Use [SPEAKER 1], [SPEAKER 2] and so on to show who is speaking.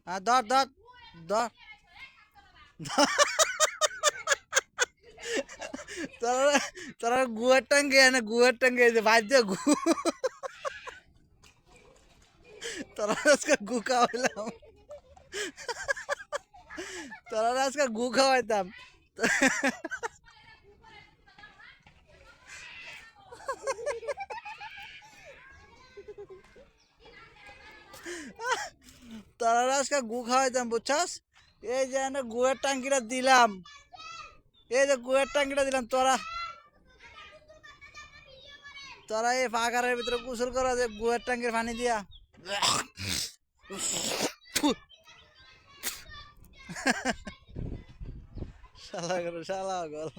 [SPEAKER 1] ধর ধর ধর তোরা তোরা গুয়ার টাঙ্গে না গুয়ার টাঙ্গে বাধ্য গু তোরা আজকে গু খাওয়াইলাম তোরা আজকে গু খাওয়াইতাম তোরা আজকে গু খাওয়াইতাম বুঝছস এই যে না গুয়ের টাঙ্কিটা দিলাম এই যে গুয়ের টাঙ্কিটা দিলাম তোরা তোরা এই ফাঁকারের ভিতরে গোসল করা যে গুয়ের টাঙ্কির পানি দিয়া শালা করো শালা গল